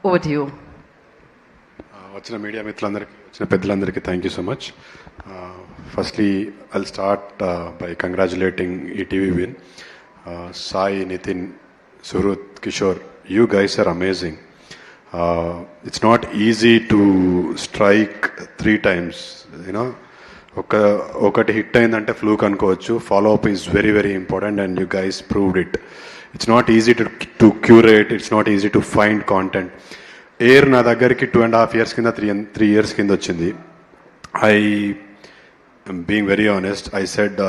Over to you. వచ్చిన media మిత్రులందరికీ, వచ్చిన పెద్దలందరికీ thank you so much. Firstly I'll start by congratulating ETV Win. Sai, Nitin, Suhruth, Kishore, you guys are amazing. It's not easy to strike 3 times. You know ఒకటి hit అయిందంటే fluke అనుకోవచ్చు. Follow up is very very important and you guys proved it. It's not easy to curate, it's not easy to find content. ఎయిర్ నా దగ్గరికి 2.5 years కింద 3 years కింద వచ్చింది. I being very honest, I said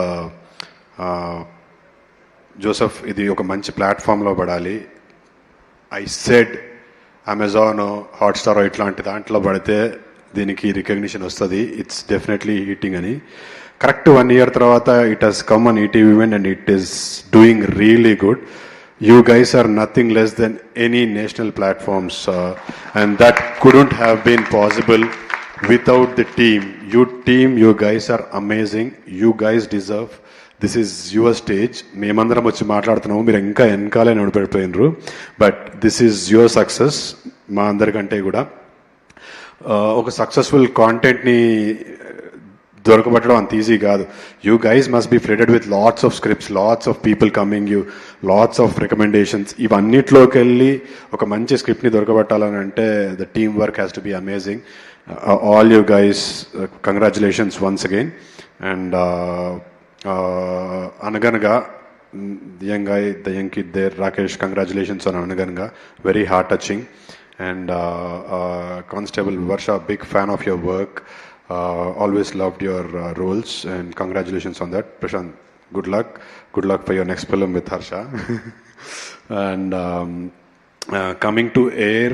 Joseph ఇది ఒక మంచి ప్లాట్ఫామ్లో పడాలి. ఐ సెడ్ అమెజాన్, హాట్స్టార్ ఇట్లాంటి దాంట్లో పడితే దీనికి రికగ్నిషన్ వస్తుంది, ఇట్స్ డెఫినెట్లీ హీటింగ్ అని. కరెక్ట్ 1 year తర్వాత it has come on ETV event and it is doing really good. You guys are nothing less than any national platforms, and that couldn't have been possible without the team. You guys are amazing. You guys deserve. This is your stage. మేమందరం వచ్చి మాట్లాడుతున్నాము, మీరు ఇంకా వెనకాలే నడిపెడిపోయినరు. But this is your success. మా అందరికంటే కూడా ఒక సక్సెస్ఫుల్ కాంటెంట్ని దొరకబట్టడం అంత ఈజీ కాదు. You guys must be flooded with lots of scripts, lots of people coming you, lots of recommendations. ఇవన్నిట్లోకి వెళ్ళి ఒక మంచి స్క్రిప్ట్ని దొరకబట్టాలని అంటే the team work has to be amazing. All you guys congratulations once again. And Anaganaga the young kid there, Rakesh, congratulations on Anaganaga, very heart touching. And constable Varsha, big fan of your work. Always loved your roles and congratulations on that. Prashant, good luck for your next film with Harsha. And coming to air,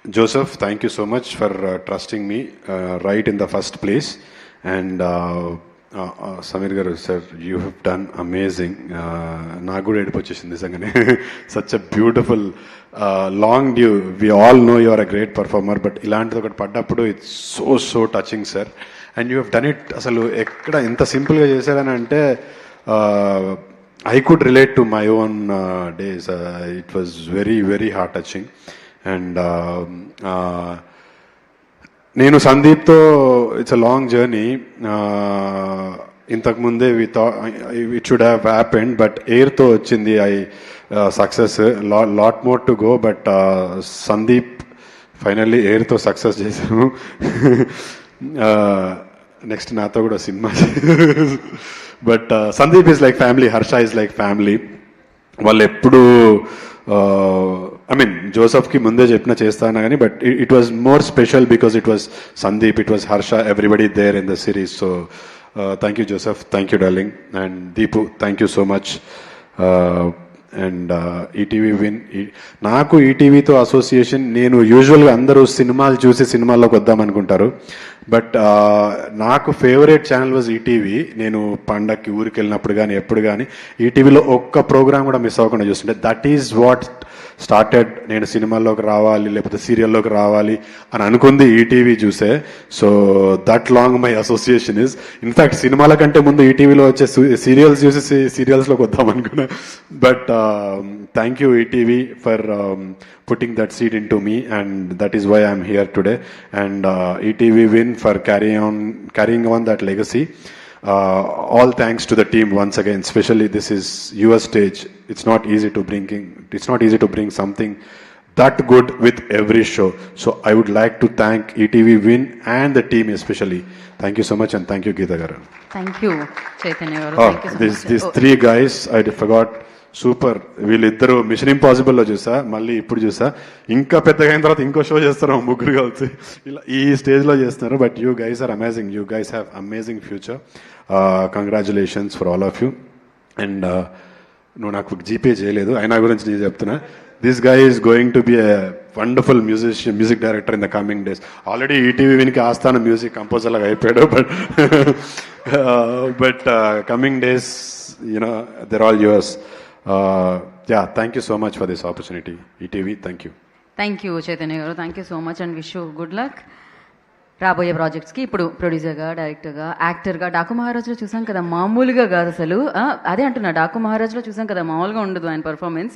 Joseph, thank you so much for trusting me right in the first place. And Samir garu sir, you have done amazing. నాకు కూడా ఏడుపు వచ్చేసింది నిజంగానే. Such a beautiful long due. We all know you are a great performer, but ఇలాంటిది ఒకటి పడ్డప్పుడు it's so touching sir. And you have done it. అసలు ఎక్కడ ఇంత సింపుల్గా చేశారని అంటే I could relate to my own days. It was very very heart touching. And నేను సందీప్తో ఇట్స్ అ లాంగ్ జర్నీ. ఇంతకుముందే it should have happened, but ఎయిర్తో వచ్చింది సక్సెస్. Lot more to go, but Sandeep finally ఎయిర్తో success చేశాము. నెక్స్ట్ నాతో కూడా cinema. But Sandeep is like family, Harsha is like family. వాళ్ళు ఎప్పుడు జోసఫ్కి ముందే చెప్పిన చేస్తాను కానీ, but it was more special because it was Sandeep, it was Harsha, everybody there in the series. So thank you Joseph, thank you darling. And Deepu, thank you so much. And ETV Win. నాకు ఈటీవీతో association, నేను యూజువల్గా అందరూ సినిమాలు చూసి సినిమాల్లోకి వద్దామనుకుంటారు, but నాకు ఫేవరెట్ ఛానల్ వాజ్ ఈటీవీ. నేను పండక్కి ఊరికి వెళ్ళినప్పుడు కానీ ఎప్పుడు కానీ ఈటీవీలో ఒక్క ప్రోగ్రామ్ కూడా మిస్ అవ్వకుండా చూస్తుంటే దట్ ఈజ్ వాట్ స్టార్టెడ్. నేను సినిమాల్లోకి రావాలి లేకపోతే సీరియల్లోకి రావాలి అని అనుకుంది ఈటీవీ చూసే. So that long my association is. In fact సినిమాల కంటే ముందు ఈటీవీలో వచ్చే సీరియల్స్ చూసి సీరియల్స్లోకి వద్దాం అనుకున్నా. But thank you ETV for putting that seed into me, and that is why I'm here today. And ETV win for carrying on that legacy. All thanks to the team once again. Especially this is your stage. It's not easy to bring something that good with every show. So I would like to thank ETV win and the team especially. Thank you so much, and thank you Geeta garu. Thank you Chaitanya garu. Thank you so much. These 3 guys I forgot. Super. వీళ్ళిద్దరూ machine ఇంపాసిబుల్లో చూసా, మళ్ళీ ఇప్పుడు చూసా. ఇంకా పెద్దగా అయిన తర్వాత ఇంకో షో చేస్తారు ముగ్గురు కలిసి, ఇలా ఈ స్టేజ్లో చేస్తున్నారు. But you guys are amazing. You guys have amazing future. Congratulations for all of you. And నువ్వు నాకు జీపే చేయలేదు, అయినా గురించి నేను చెప్తున్నా. This guy is going to be a wonderful music director in the coming days. Already ETV వినికి ఆస్థాన music composer లాగా అయిపోయాడు. But coming days you know there all yours. Thank you so much for this opportunity, ETV. Thank you. Thank you Chaitanya garu. Thank you so much and wish you good luck. రాబోయే ప్రాజెక్ట్స్కి ఇప్పుడు ప్రొడ్యూసర్గా, డైరెక్టర్గా, యాక్టర్గా. డాకు మహారాజ్లో చూసాం కదా, మామూలుగా కాదు అసలు. అదే అంటున్నా, డాకు మహారాజ్లో చూసాం కదా, మామూలుగా ఉండదు ఆయన పర్ఫార్మెన్స్.